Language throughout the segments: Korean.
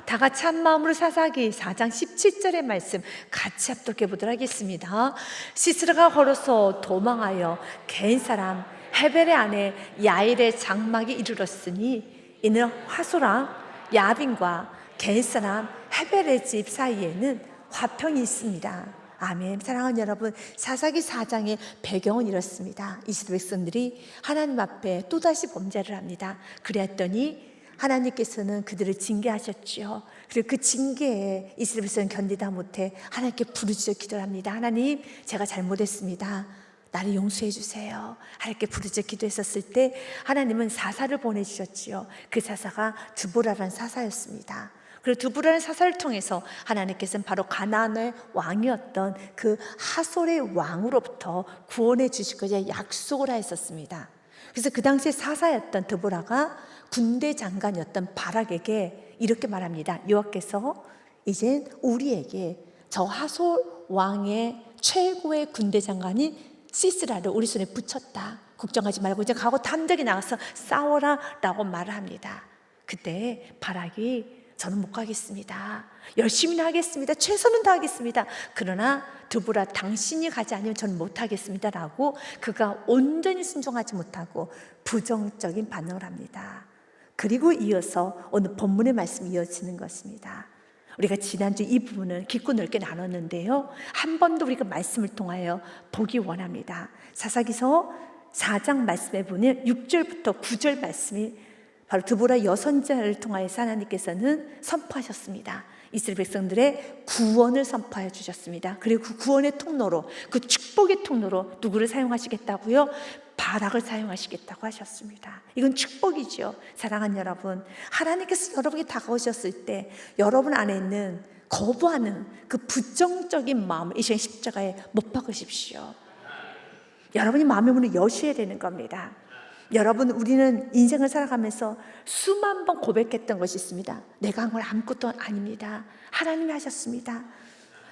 다 같이 한 마음으로 사사기 4장 17절의 말씀 같이 합독해 보도록 하겠습니다. 시스라가 걸어서 도망하여 개인 사람 헤벨의 아내 야일의 장막에 이르렀으니 이는 화소랑 야빈과 개인 사람 헤벨의 집 사이에는 화평이 있습니다. 아멘. 사랑하는 여러분, 사사기 4장의 배경은 이렇습니다. 이스라엘 백성들이 하나님 앞에 또다시 범죄를 합니다. 그랬더니 하나님께서는 그들을 징계하셨죠. 그리고 그 징계에 이스라엘 백성은 견디다 못해 하나님께 부르짖어 기도를 합니다. 하나님, 제가 잘못했습니다. 나를 용서해 주세요. 하나님께 부르짖어 기도했었을 때 하나님은 사사를 보내주셨지요. 그 사사가 드보라라는 사사였습니다. 그리고 드보라는 사사를 통해서 하나님께서는 바로 가나안의 왕이었던 그 하솔의 왕으로부터 구원해 주실 것을 약속을 하였었습니다. 그래서 그 당시에 사사였던 드보라가 군대 장관이었던 바락에게 이렇게 말합니다. 여호와께서 이제 우리에게 저 하솔 왕의 최고의 군대 장관인 시스라를 우리 손에 붙였다. 걱정하지 말고 이제 가고 단단히 나가서 싸워라 라고 말을 합니다. 그때 바락이 저는 못 가겠습니다. 열심히 하겠습니다. 최선은 다하겠습니다. 그러나 드보라, 당신이 가지 않으면 저는 못 하겠습니다 라고 그가 온전히 순종하지 못하고 부정적인 반응을 합니다. 그리고 이어서 오늘 본문의 말씀이 이어지는 것입니다. 우리가 지난주 이 부분을 깊고 넓게 나눴는데요, 한 번 더 우리가 말씀을 통하여 보기 원합니다. 사사기서 4장 말씀에 보면 6절부터 9절 말씀이 바로 드보라 여선자를 통하여서 하나님께서는 선포하셨습니다. 이스라엘 백성들의 구원을 선포해 주셨습니다. 그리고 그 구원의 통로로, 그 축복의 통로로 누구를 사용하시겠다고요? 바락을 사용하시겠다고 하셨습니다. 이건 축복이죠. 사랑하는 여러분, 하나님께서 여러분에게 다가오셨을 때 여러분 안에 있는 거부하는 그 부정적인 마음을 이 시간 십자가에 못 박으십시오. 여러분이 마음의 문을 여셔야 되는 겁니다. 여러분, 우리는 인생을 살아가면서 수만 번 고백했던 것이 있습니다. 내가 한 건 아무것도 아닙니다. 하나님이 하셨습니다.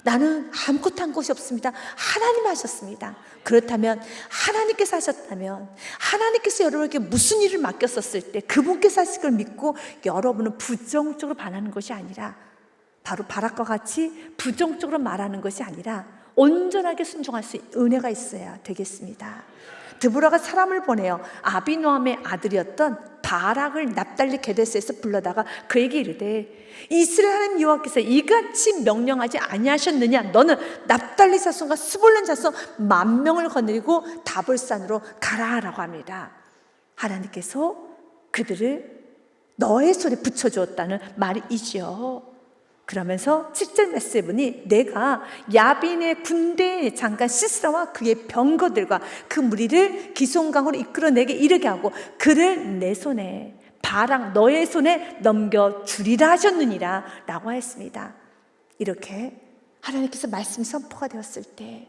나는 아무것도 한 것이 없습니다. 하나님이 하셨습니다. 그렇다면 하나님께서 하셨다면 하나님께서 여러분에게 무슨 일을 맡겼었을 때 그분께서 하실 걸 믿고 여러분은 부정적으로 반하는 것이 아니라, 바로 바락과 같이 부정적으로 말하는 것이 아니라 온전하게 순종할 수 있는 은혜가 있어야 되겠습니다. 드보라가 사람을 보내어 아비노함의 아들이었던 바락을 납달리 게데스에서 불러다가 그에게 이르되, 이스라엘 하나님 여호와께서 이같이 명령하지 아니하셨느냐? 너는 납달리 자손과 스불론 자손 10,000명을 거느리고 다볼산으로 가라 라고 합니다. 하나님께서 그들을 너의 손에 붙여주었다는 말이지요. 그러면서 7절 말씀에 보니, 내가 야빈의 군대 장관 시스라와 그의 병거들과 그 무리를 기손강으로 이끌어 내게 이르게 하고 그를 내 손에, 바락 너의 손에 넘겨주리라 하셨느니라 라고 했습니다. 이렇게 하나님께서 말씀이 선포가 되었을 때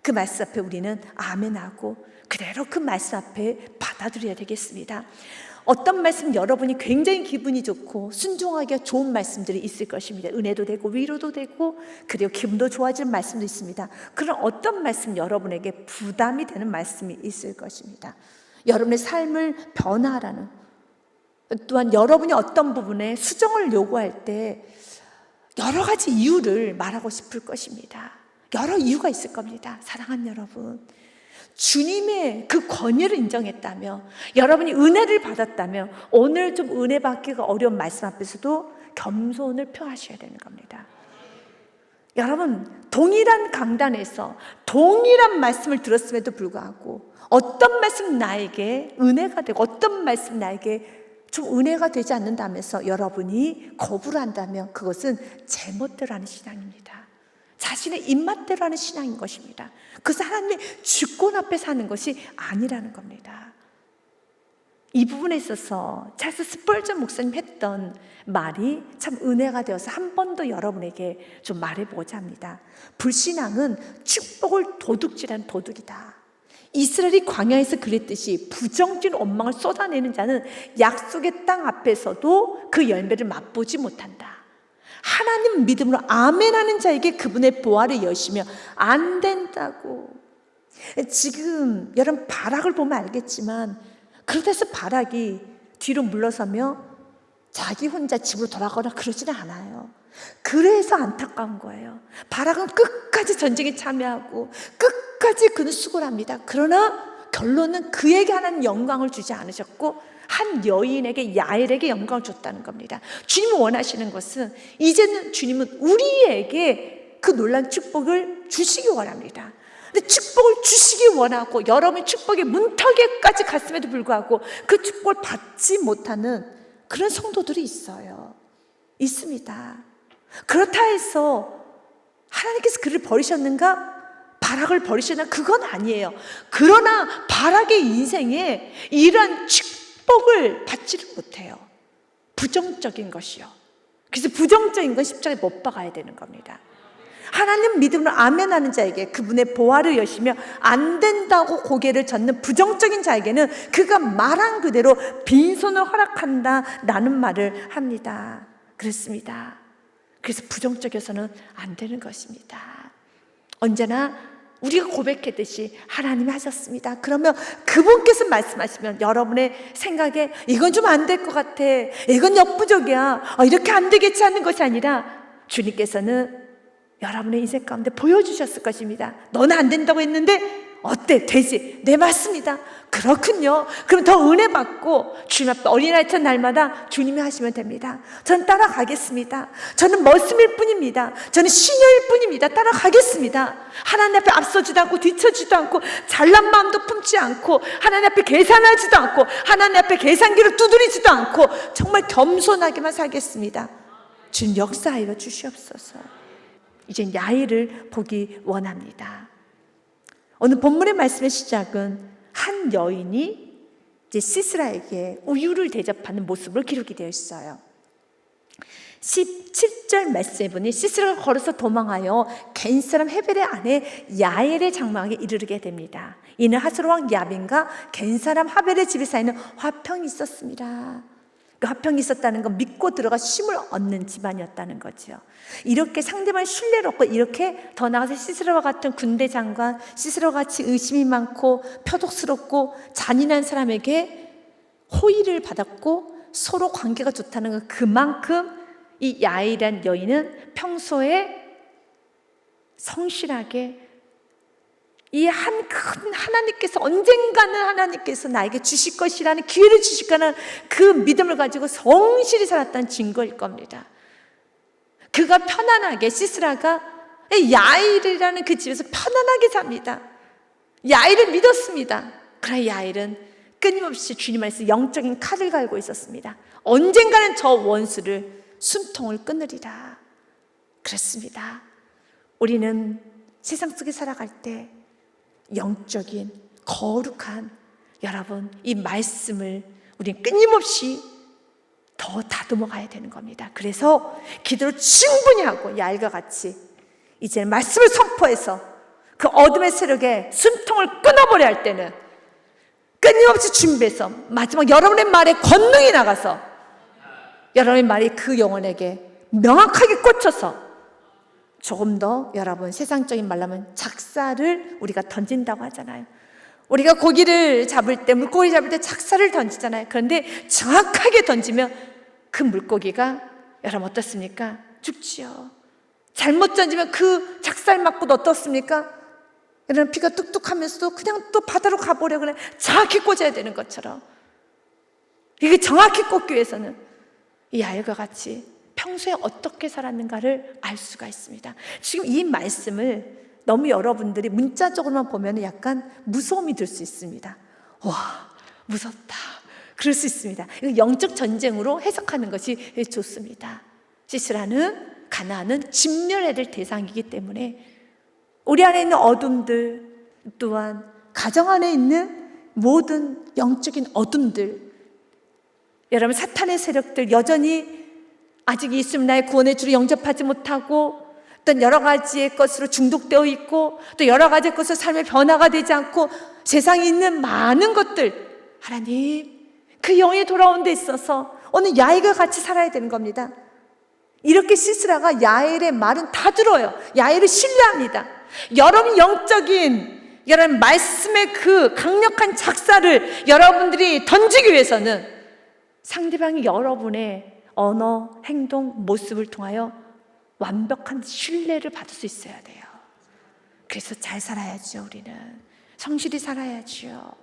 그 말씀 앞에 우리는 아멘하고 그대로 그 말씀 앞에 받아들여야 되겠습니다. 어떤 말씀 여러분이 굉장히 기분이 좋고 순종하기가 좋은 말씀들이 있을 것입니다. 은혜도 되고 위로도 되고 그리고 기분도 좋아지는 말씀도 있습니다. 그런 어떤 말씀 여러분에게 부담이 되는 말씀이 있을 것입니다. 여러분의 삶을 변화하라는, 또한 여러분이 어떤 부분에 수정을 요구할 때 여러 가지 이유를 말하고 싶을 것입니다. 여러 이유가 있을 겁니다. 사랑하는 여러분, 주님의 그 권위를 인정했다며, 여러분이 은혜를 받았다며 오늘 좀 은혜 받기가 어려운 말씀 앞에서도 겸손을 표하셔야 되는 겁니다. 여러분, 동일한 강단에서 동일한 말씀을 들었음에도 불구하고 어떤 말씀 나에게 은혜가 되고 어떤 말씀 나에게 좀 은혜가 되지 않는다면서 여러분이 거부를 한다면 그것은 제멋대로 하는 신앙입니다. 자신의 입맛대로 하는 신앙인 것입니다. 그것은 하나님의 주권 앞에 사는 것이 아니라는 겁니다. 이 부분에 있어서 찰스 스펄전 목사님 했던 말이 참 은혜가 되어서 한 번 더 여러분에게 좀 말해보고자 합니다. 불신앙은 축복을 도둑질한 도둑이다. 이스라엘이 광야에서 그랬듯이 부정적인 원망을 쏟아내는 자는 약속의 땅 앞에서도 그 열매를 맛보지 못한다. 하나님 믿음으로 아멘하는 자에게 그분의 보화를 여시며 안 된다고. 지금 여러분 바락을 보면 알겠지만, 그렇다 해서 바락이 뒤로 물러서며 자기 혼자 집으로 돌아가거나 그러지는 않아요. 그래서 안타까운 거예요. 바락은 끝까지 전쟁에 참여하고 끝까지 그는 수고를 합니다. 그러나 결론은 그에게 하나님 영광을 주지 않으셨고 한 여인에게, 야엘에게 영광을 줬다는 겁니다. 주님이 원하시는 것은, 이제는 주님은 우리에게 그 놀라운 축복을 주시기 원합니다. 근데 축복을 주시기 원하고 여러분의 축복의 문턱에까지 갔음에도 불구하고 그 축복을 받지 못하는 그런 성도들이 있어요. 있습니다. 그렇다 해서 하나님께서 그를 버리셨는가? 바락을 버리셨나? 그건 아니에요. 그러나 바락의 인생에 이러한 축복을 받지를 못해요. 부정적인 것이요. 그래서 부정적인 건 십자가에 못 박아야 되는 겁니다. 하나님 믿음으로 아멘하는 자에게, 그분의 보화를 여시며 안 된다고 고개를 젓는 부정적인 자에게는 그가 말한 그대로 빈손을 허락한다라는 말을 합니다. 그렇습니다. 그래서 부정적이어서는 안 되는 것입니다. 언제나 우리가 고백했듯이 하나님이 하셨습니다. 그러면 그분께서 말씀하시면 여러분의 생각에 이건 좀 안 될 것 같아, 이건 역부족이야, 이렇게 안 되겠지 하는 것이 아니라 주님께서는 여러분의 인생 가운데 보여주셨을 것입니다. 너는 안 된다고 했는데 어때? 되지? 네, 맞습니다. 그렇군요. 그럼 더 은혜 받고 주님 앞에 어린아이처럼 날마다 주님이 하시면 됩니다. 저는 따라가겠습니다. 저는 머슴일 뿐입니다. 저는 시녀일 뿐입니다. 따라가겠습니다. 하나님 앞에 앞서지도 않고 뒤처지도 않고 잘난 마음도 품지 않고 하나님 앞에 계산하지도 않고 하나님 앞에 계산기를 두드리지도 않고 정말 겸손하게만 살겠습니다. 주님 역사하여 주시옵소서. 이제 야일을 보기 원합니다. 오늘 본문의 말씀의 시작은 한 여인이 이제 시스라에게 우유를 대접하는 모습으로 기록이 되어 있어요. 17절 말씀에 보니 시스라가 걸어서 도망하여 겐 사람 헤벨의 아내 야엘의 장막에 이르게 됩니다. 이는 하솔 왕 야빈과 겐 사람 하벨의 집에 사이는 화평이 있었습니다. 그 화평이 있었다는 건 믿고 들어가 쉼을 얻는 집안이었다는 거죠. 이렇게 상대방 신뢰를 얻고, 이렇게 더 나아가서 시스라와 같은 군대 장관, 시스라와 같이 의심이 많고 표독스럽고 잔인한 사람에게 호의를 받았고 서로 관계가 좋다는 건 그만큼 이 야일이란 여인은 평소에 성실하게 이 한 큰 하나님께서, 언젠가는 하나님께서 나에게 주실 것이라는 기회를 주실 거라는 그 믿음을 가지고 성실히 살았다는 증거일 겁니다. 그가 편안하게, 시스라가 야일이라는 그 집에서 편안하게 삽니다. 야일을 믿었습니다. 그러나 야일은 끊임없이 주님 안에서 영적인 칼을 갈고 있었습니다. 언젠가는 저 원수를 숨통을 끊으리라. 그렇습니다. 우리는 세상 속에 살아갈 때 영적인 거룩한, 여러분, 이 말씀을 우리는 끊임없이 더 다듬어 가야 되는 겁니다. 그래서 기도를 충분히 하고 야일과 같이 이제 말씀을 선포해서 그 어둠의 세력에 숨통을 끊어버려야 할 때는 끊임없이 준비해서 마지막 여러분의 말에 권능이 나가서 여러분의 말이 그 영혼에게 명확하게 꽂혀서 조금 더, 여러분, 세상적인 말로 하면 작사를 우리가 던진다고 하잖아요. 우리가 고기를 잡을 때, 물고기 잡을 때 작사를 던지잖아요. 그런데 정확하게 던지면 그 물고기가, 여러분, 어떻습니까? 죽지요. 잘못 던지면 그 작사를 맞고 어떻습니까? 여러분, 피가 뚝뚝하면서도 그냥 또 바다로 가버려. 그냥 정확히 꽂아야 되는 것처럼, 이게 정확히 꽂기 위해서는 이 아이와 같이 평소에 어떻게 살았는가를 알 수가 있습니다. 지금 이 말씀을 너무 여러분들이 문자적으로만 보면 약간 무서움이 들 수 있습니다. 와, 무섭다, 그럴 수 있습니다. 영적 전쟁으로 해석하는 것이 좋습니다. 시스라는, 가나안은 진멸해야 될 대상이기 때문에 우리 안에 있는 어둠들, 또한 가정 안에 있는 모든 영적인 어둠들, 여러분, 사탄의 세력들, 여전히 아직 예수님 나의 구원의 주를 영접하지 못하고 또 여러 가지의 것으로 중독되어 있고 또 여러 가지의 것으로 삶의 변화가 되지 않고 세상에 있는 많은 것들, 하나님, 그 영이 돌아온 데 있어서 오늘 야일과 같이 살아야 되는 겁니다. 이렇게 시스라가 야일의 말은 다 들어요. 야일을 신뢰합니다. 여러분 영적인, 여러분 말씀의 그 강력한 작사를 여러분들이 던지기 위해서는 상대방이 여러분의 언어, 행동, 모습을 통하여 완벽한 신뢰를 받을 수 있어야 돼요. 그래서 잘 살아야죠. 우리는 성실히 살아야죠.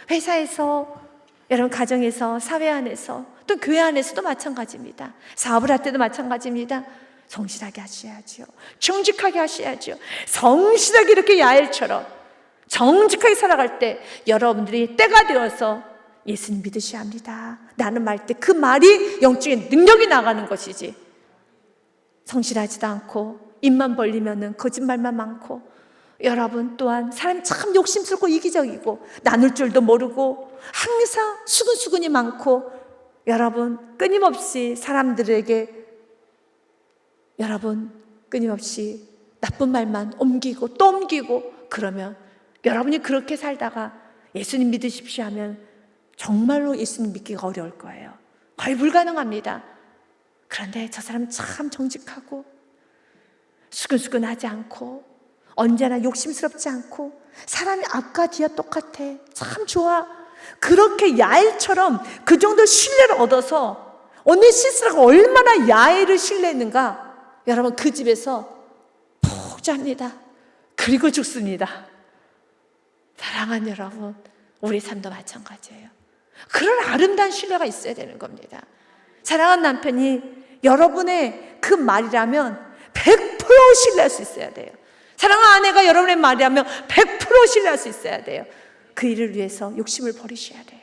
회사에서, 여러분 가정에서, 사회 안에서, 또 교회 안에서도 마찬가지입니다. 사업을 할 때도 마찬가지입니다. 성실하게 하셔야죠. 정직하게 하셔야죠. 성실하게 이렇게 야엘처럼 정직하게 살아갈 때 여러분들이 때가 되어서 예수님 믿으셔야 합니다. 나는 말 때 그 말이 영적인 능력이 나가는 것이지, 성실하지도 않고 입만 벌리면은 거짓말만 많고, 여러분 또한 사람이 참 욕심스럽고 이기적이고 나눌 줄도 모르고 항상 수근수근이 많고, 여러분 끊임없이 사람들에게 여러분 끊임없이 나쁜 말만 옮기고 또 옮기고, 그러면 여러분이 그렇게 살다가 예수님 믿으십시오 하면 정말로 예수님 믿기가 어려울 거예요. 거의 불가능합니다. 그런데 저 사람은 참 정직하고 수근수근하지 않고 언제나 욕심스럽지 않고 사람이 앞과 뒤와 똑같아, 참 좋아, 그렇게 야엘처럼 그 정도 신뢰를 얻어서, 오늘 시스라가 얼마나 야엘을 신뢰했는가. 여러분 그 집에서 푹 잡니다. 그리고 죽습니다. 사랑하는 여러분, 우리 삶도 마찬가지예요. 그런 아름다운 신뢰가 있어야 되는 겁니다. 사랑하는 남편이 여러분의 그 말이라면 100% 신뢰할 수 있어야 돼요. 사랑하는 아내가 여러분의 말이라면 100% 신뢰할 수 있어야 돼요. 그 일을 위해서 욕심을 버리셔야 돼요.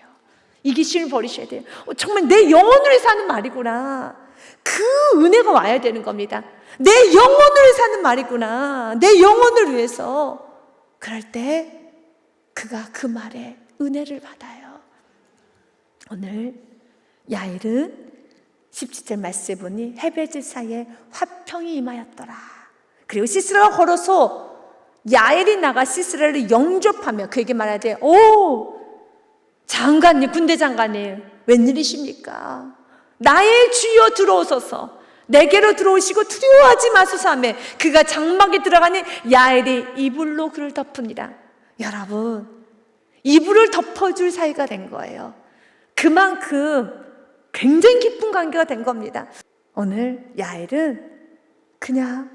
이기심을 버리셔야 돼요. 정말 내 영혼을 위해서 하는 말이구나, 그 은혜가 와야 되는 겁니다. 내 영혼을 위해서 하는 말이구나, 내 영혼을 위해서. 그럴 때 그가 그 말에 은혜를 받아요. 오늘 야엘은 17절 말씀에 보니 헤베질 사이에 화평이 임하였더라. 그리고 시스라가 걸어서 야엘이 나가 시스라를 영접하며 그에게 말하되, 오 장관님, 군대 장관님, 웬일이십니까? 나의 주여 들어오소서, 내게로 들어오시고 두려워하지 마소서 하며 그가 장막에 들어가니 야엘이 이불로 그를 덮습니다. 여러분, 이불을 덮어줄 사이가 된 거예요. 그만큼 굉장히 깊은 관계가 된 겁니다. 오늘 야엘은 그냥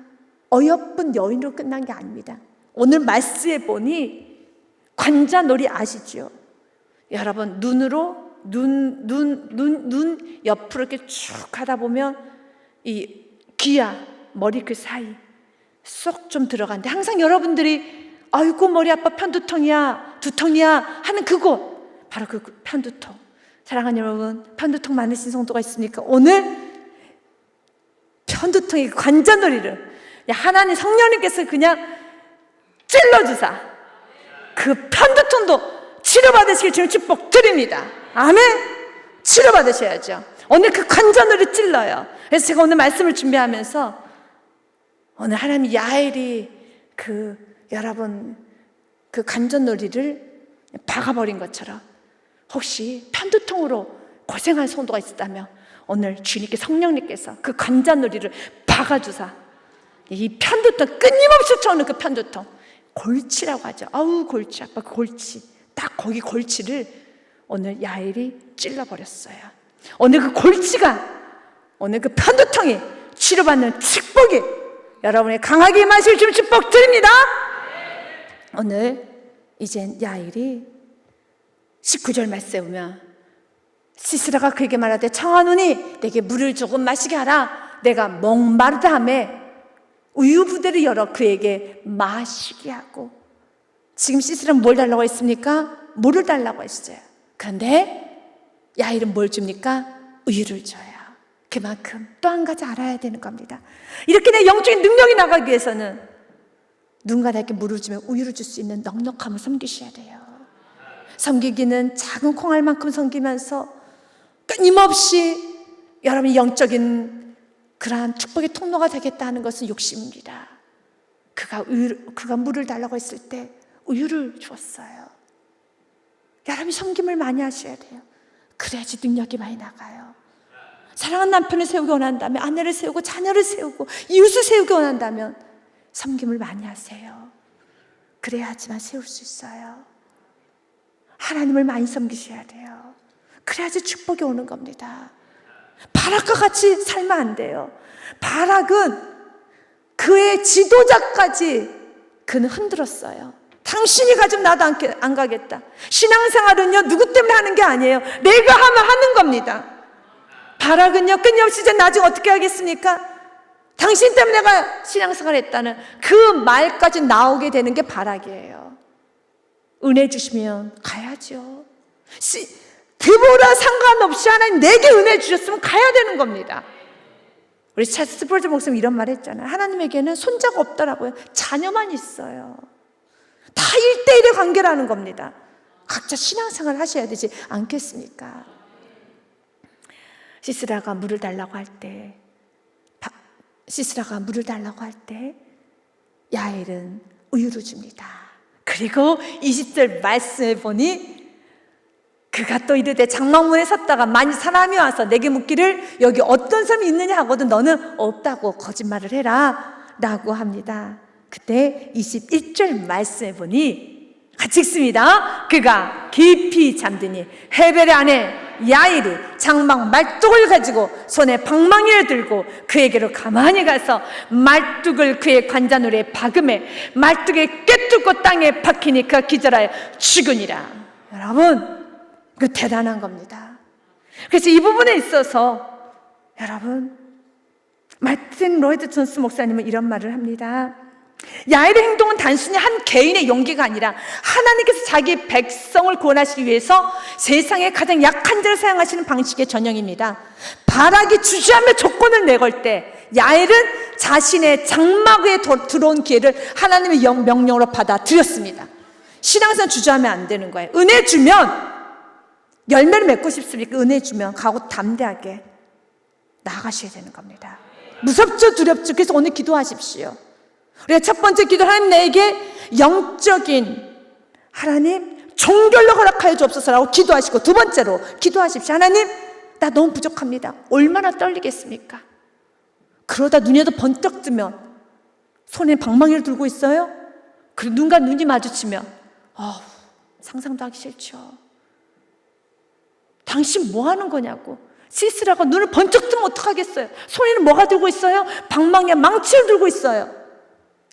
어여쁜 여인으로 끝난 게 아닙니다. 오늘 말씀에 보니 관자놀이 아시죠? 여러분 눈으로 눈 옆으로 이렇게 쭉 가다 보면 이 귀와 머리 그 사이 쏙 좀 들어가는데, 항상 여러분들이 아이고 머리 아파, 편두통이야, 두통이야 하는 그곳, 바로 그 편두통. 사랑하는 여러분, 편두통 많으신 성도가 있습니까? 오늘 편두통의 관자놀이를 하나님 성령님께서 그냥 찔러주사 그 편두통도 치료받으시길 주님 축복 드립니다. 아멘. 치료받으셔야죠. 오늘 그 관자놀이 찔러요. 그래서 제가 오늘 말씀을 준비하면서 오늘 하나님 야엘이 여러분 그 관자놀이를 박아버린 것처럼 혹시 편두통으로 고생한 성도가 있었다면 오늘 주님께 성령님께서 그 관자놀이를 박아주사 이 편두통, 끊임없이 쫓아오는 그 편두통, 골치라고 하죠. 아우 골치 아파, 그 골치, 딱 거기 골치를 오늘 야엘이 찔러버렸어요. 오늘 그 골치가, 오늘 그 편두통이 치료받는 축복이 여러분의 강하게 임하실 줄 축복 드립니다. 오늘 이젠 야엘이 19절 말씀에 보면 시스라가 그에게 말하되 청하노니 내게 물을 조금 마시게 하라. 내가 목마르다 하매 우유 부대를 열어 그에게 마시게 하고. 지금 시스라는 뭘 달라고 했습니까? 물을 달라고 했어요. 그런데 야엘은 뭘 줍니까? 우유를 줘요. 그만큼 또 한 가지 알아야 되는 겁니다. 이렇게 내 영적인 능력이 나가기 위해서는 누군가에게 물을 주면 우유를 줄 수 있는 넉넉함을 섬기셔야 돼요. 섬기기는 작은 콩알만큼 섬기면서 끊임없이 여러분이 영적인 그러한 축복의 통로가 되겠다 하는 것은 욕심입니다. 그가 물을 달라고 했을 때 우유를 주었어요. 여러분이 섬김을 많이 하셔야 돼요. 그래야지 능력이 많이 나가요. 사랑하는 남편을 세우기 원한다면, 아내를 세우고 자녀를 세우고 이웃을 세우기 원한다면 섬김을 많이 하세요. 그래야지만 세울 수 있어요. 하나님을 많이 섬기셔야 돼요. 그래야지 축복이 오는 겁니다. 바락과 같이 살면 안 돼요. 바락은 그의 지도자까지 그는 흔들었어요. 당신이 가지면 나도 안 가겠다. 신앙생활은요, 누구 때문에 하는 게 아니에요. 내가 하면 하는 겁니다. 바락은요, 끊임없이 이제 나중에 어떻게 하겠습니까? 당신 때문에 내가 신앙생활 했다는 그 말까지 나오게 되는 게 바락이에요. 은혜 주시면 가야죠. 드보라 상관없이 하나님 내게 은혜 주셨으면 가야 되는 겁니다. 우리 찰스 스펄전 목사님 이런 말 했잖아요. 하나님에게는 손자가 없더라고요. 자녀만 있어요. 다 1대1의 관계라는 겁니다. 각자 신앙생활 하셔야 되지 않겠습니까? 시스라가 물을 달라고 할 때 야엘은 우유를 줍니다. 그리고 20절 말씀에 보니 그가 또 이르되 장막문에 섰다가 만일 사람이 와서 내게 묻기를 여기 어떤 사람이 있느냐 하거든 너는 없다고 거짓말을 해라 라고 합니다. 그때 21절 말씀에 보니 같이 읽습니다. 그가 깊이 잠드니 헤벨의 아내 야일이 장막 말뚝을 가지고 손에 방망이를 들고 그에게로 가만히 가서 말뚝을 그의 관자놀이에 박음에 말뚝에 꿰뚫고 땅에 박히니 그가 기절하여 죽으니라. 여러분, 그 대단한 겁니다. 그래서 이 부분에 있어서 여러분, 마틴 로이드 존스 목사님은 이런 말을 합니다. 야엘의 행동은 단순히 한 개인의 용기가 아니라 하나님께서 자기 백성을 구원하시기 위해서 세상에 가장 약한 자를 사용하시는 방식의 전형입니다. 바락이 주저하며 조건을 내걸 때 야엘은 자신의 장막 위에 들어온 기회를 하나님의 명령으로 받아들였습니다. 신앙생활 주저하면 안 되는 거예요. 은혜 주면 열매를 맺고 싶습니까? 은혜 주면 가고 담대하게 나아가셔야 되는 겁니다. 무섭죠, 두렵죠. 그래서 오늘 기도하십시오. 우리가 첫 번째 기도, 하나님 내게 영적인 하나님 종결로 허락하여 주옵소서라고 기도하시고, 두 번째로 기도하십시오. 하나님, 나 너무 부족합니다. 얼마나 떨리겠습니까? 그러다 눈에도 번쩍 뜨면 손에 방망이를 들고 있어요. 그리고 눈과 눈이 마주치면 상상도 하기 싫죠. 당신 뭐 하는 거냐고. 시스라가 눈을 번쩍 뜨면 어떡하겠어요? 손에는 뭐가 들고 있어요? 방망이와 망치를 들고 있어요.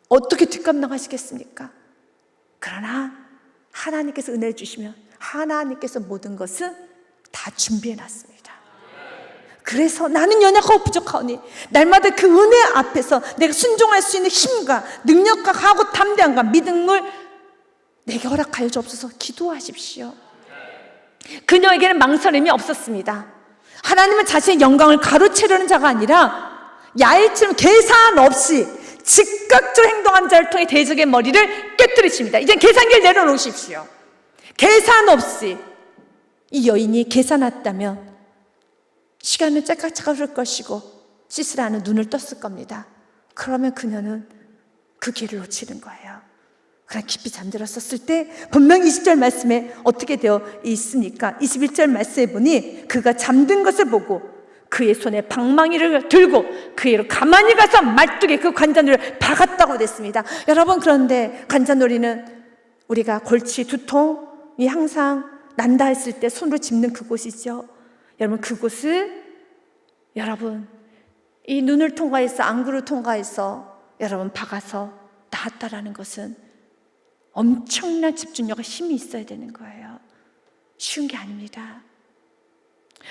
어떻게 뒷감당하시겠습니까? 그러나 하나님께서 은혜를 주시면 하나님께서 모든 것은 다 준비해 놨습니다. 그래서 나는 연약하고 부족하오니 날마다 그 은혜 앞에서 내가 순종할 수 있는 힘과 능력과 각오, 담대함과 믿음을 내게 허락하여 주옵소서. 기도하십시오. 그녀에게는 망설임이 없었습니다. 하나님은 자신의 영광을 가로채려는 자가 아니라 야일처럼 계산 없이 즉각적으로 행동한 자를 통해 대적의 머리를 깨뜨리십니다. 이제 계산기를 내려놓으십시오. 계산 없이 이 여인이 계산했다면 시간은 짝짝짝 흐를 것이고 시스라는 눈을 떴을 겁니다. 그러면 그녀는 그 기회를 놓치는 거예요. 그러나 깊이 잠들었었을 때 분명히 20절 말씀에 어떻게 되어 있습니까? 21절 말씀에 보니 그가 잠든 것을 보고 그의 손에 방망이를 들고 그에게로 가만히 가서 말뚝에 그 관자놀이를 박았다고 됐습니다. 여러분, 그런데 관자놀이는 우리가 골치, 두통이 항상 난다 했을 때 손으로 짚는 그곳이죠. 여러분, 그곳을 여러분 이 눈을 통과해서 안구를 통과해서 여러분 박아서 나았다라는 것은 엄청난 집중력과 힘이 있어야 되는 거예요. 쉬운 게 아닙니다.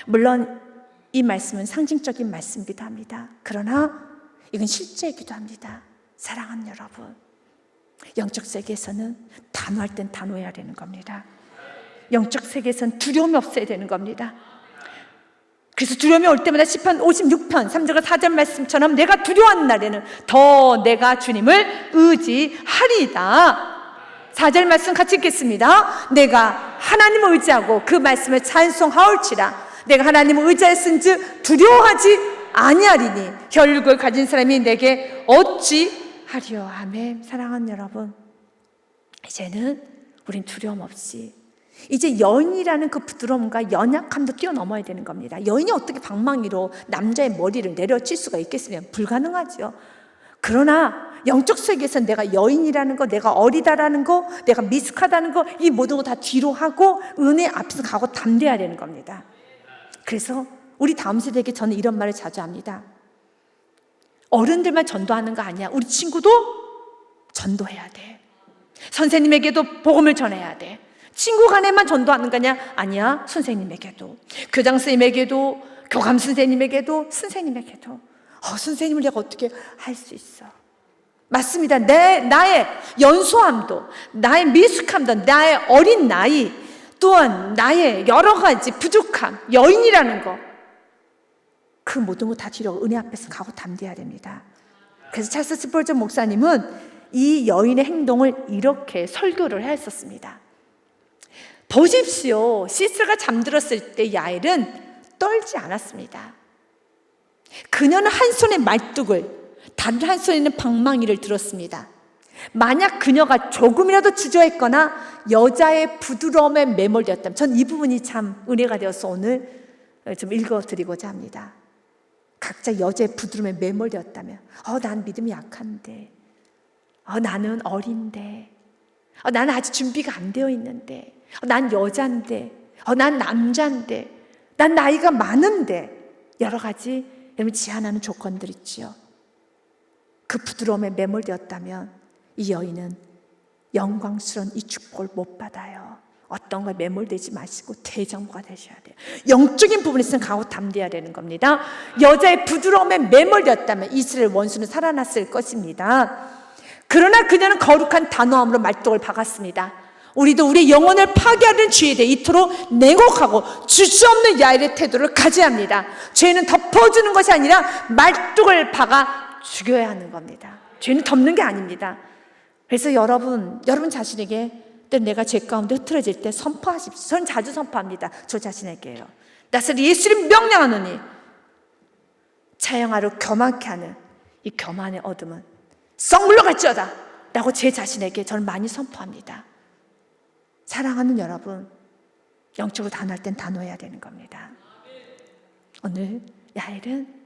물론 이 말씀은 상징적인 말씀이기도 합니다. 그러나 이건 실제이기도 합니다. 사랑하는 여러분, 영적 세계에서는 단호할 땐 단호해야 되는 겁니다. 영적 세계에서는 두려움이 없어야 되는 겁니다. 그래서 두려움이 올 때마다 시편 56편 3절과 4절 말씀처럼 내가 두려워하는 날에는 더 내가 주님을 의지하리이다. 4절 말씀 같이 읽겠습니다. 내가 하나님을 의지하고 그 말씀을 찬송하올지라. 내가 하나님을 의지하였은즉 두려워하지 아니하리니 혈육을 가진 사람이 내게 어찌하리요. 아멘. 사랑하는 여러분, 이제는 우린 두려움 없이 이제 여인이라는 그 부드러움과 연약함도 뛰어넘어야 되는 겁니다. 여인이 어떻게 방망이로 남자의 머리를 내려칠 수가 있겠으면 불가능하죠. 그러나 영적 세계에서 내가 여인이라는 거, 내가 어리다라는 거, 내가 미숙하다는 거, 이 모든 거 다 뒤로 하고 은혜 앞에서 가고 담대해야 되는 겁니다. 그래서 우리 다음 세대에게 저는 이런 말을 자주 합니다. 어른들만 전도하는 거 아니야. 우리 친구도 전도해야 돼. 선생님에게도 복음을 전해야 돼. 친구 간에만 전도하는 거냐? 아니야. 선생님에게도, 교장 선생님에게도, 교감 선생님에게도, 선생님에게도. 선생님을 내가 어떻게 할 수 있어? 맞습니다. 나의 연소함도, 나의 미숙함도, 나의 어린 나이, 또한 나의 여러 가지 부족함, 여인이라는 거, 그 모든 거 다 뒤로 은혜 앞에서 가고 담대해야 됩니다. 그래서 찰스 스펄전 목사님은 이 여인의 행동을 이렇게 설교를 했었습니다. 보십시오. 시스라가 잠들었을 때 야엘은 떨지 않았습니다. 그녀는 한 손에 말뚝을, 다른 한 손에는 방망이를 들었습니다. 만약 그녀가 조금이라도 주저했거나 여자의 부드러움에 매몰되었다면, 전 이 부분이 참 은혜가 되어서 오늘 좀 읽어드리고자 합니다. 각자 여자의 부드러움에 매몰되었다면, 난 믿음이 약한데, 나는 어린데, 나는 아직 준비가 안 되어 있는데, 난 여잔데, 난 남잔데, 난 나이가 많은데, 여러 가지 여러분 제한하는 조건들 있지요. 그 부드러움에 매몰되었다면 이 여인은 영광스러운 이 축복을 못 받아요. 어떤 걸 매몰되지 마시고 대장부가 되셔야 돼요. 영적인 부분에서는 강하고 담대해야 되는 겁니다. 여자의 부드러움에 매몰되었다면 이스라엘 원수는 살아났을 것입니다. 그러나 그녀는 거룩한 단호함으로 말뚝을 박았습니다. 우리도 우리의 영혼을 파괴하는 죄에 대해 이토록 냉혹하고 주저없는 야일의 태도를 가져야 합니다. 죄는 덮어주는 것이 아니라 말뚝을 박아 죽여야 하는 겁니다. 죄는 덮는 게 아닙니다. 그래서 여러분 자신에게 내가 죄 가운데 흐트러질 때 선포하십시오. 저는 자주 선포합니다. 저 자신에게요. 나서 예수를 명령하노니 차영하로 교만케 하는 이 교만의 어둠은 썩 물러갈지어다 라고 제 자신에게 저는 많이 선포합니다. 사랑하는 여러분, 영적으로 단호할 땐 단호해야 되는 겁니다. 오늘 야엘은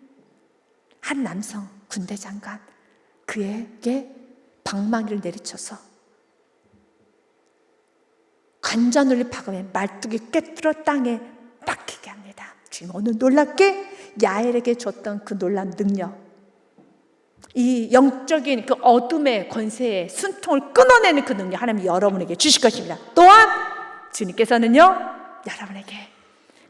한 남성 군대 장관, 그에게 방망이를 내리쳐서 관자놀이 박으며 말뚝이 꿰뚫어 땅에 박히게 합니다. 주님 오늘 놀랍게 야엘에게 줬던 그 놀라운 능력, 이 영적인 그 어둠의 권세의 순통을 끊어내는 그 능력 하나님이 여러분에게 주실 것입니다. 또한 주님께서는요, 여러분에게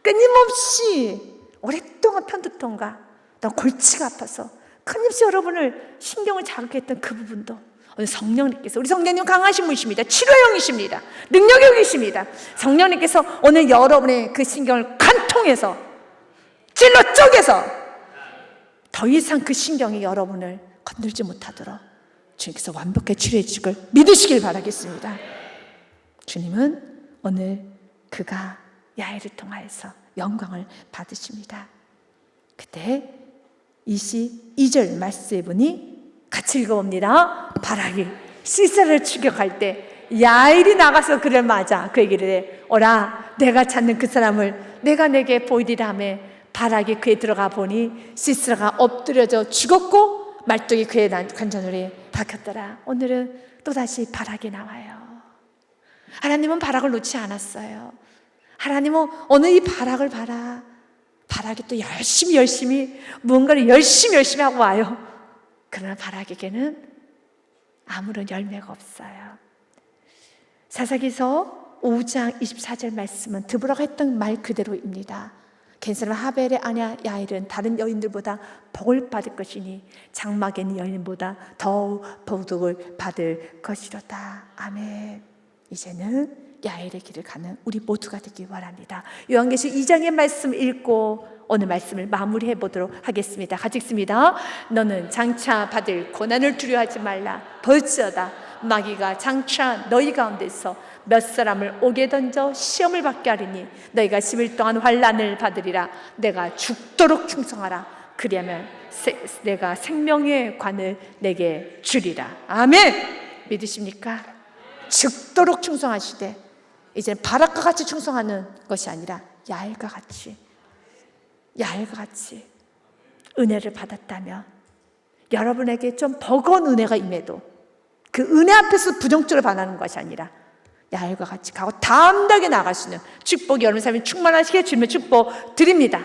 끊임없이 오랫동안 편두통과 또 골치가 아파서 끊임없이 여러분을 신경을 자극했던 그 부분도 오늘 성령님께서, 우리 성령님 강하신 분이십니다. 치료형이십니다. 능력형이십니다. 성령님께서 오늘 여러분의 그 신경을 관통해서 찔러 쪼개서 더 이상 그 신경이 여러분을 건들지 못하도록 주님께서 완벽하게 치료해 주실 걸 믿으시길 바라겠습니다. 주님은 오늘 그가 야엘을 통하여서 영광을 받으십니다. 그때 22절 말씀해 보니 같이 읽어봅니다. 바락이 시세라를 추격할 때 야엘이 나가서 그를 맞아 그에게 해 오라 내가 찾는 그 사람을 내가 내게 보이리라 하며 바락이 그에 들어가 보니 시스라가 엎드려져 죽었고 말뚝이 그의 관자놀이에 박혔더라. 오늘은 또다시 바락이 나와요. 하나님은 바락을 놓지 않았어요. 하나님은 오늘 이 바락을 봐라. 바락이 또 열심히 무언가를 열심히 하고 와요. 그러나 바락에게는 아무런 열매가 없어요. 사사기서 5장 24절 말씀은 드보라가 했던 말 그대로입니다. 겐사람 하벨의 아내 야엘은 다른 여인들보다 복을 받을 것이니 장막에 있는 여인보다 더욱 복을 받을 것이로다. 아멘. 이제는 야엘의 길을 가는 우리 모두가 되길 바랍니다. 요한계시록 2장의 말씀 읽고 오늘 말씀을 마무리해 보도록 하겠습니다. 같이 읽습니다. 너는 장차 받을 고난을 두려워하지 말라. 볼지어다 마귀가 장차 너희 가운데서 몇 사람을 옥에 던져 시험을 받게 하리니 너희가 10일 동안 환난을 받으리라. 내가 죽도록 충성하라. 그리하면 내가 생명의 관을 내게 주리라. 아멘. 믿으십니까? 죽도록 충성하시되 이제 바락과 같이 충성하는 것이 아니라 야엘과 같이 은혜를 받았다면 여러분에게 좀 버거운 은혜가 임해도 그 은혜 앞에서 부정적으로 반하는 것이 아니라 야엘과 같이 가고 담대하게 나아갈 수 있는 축복이 여러분 삶에 충만하시게 주님의 축복 드립니다.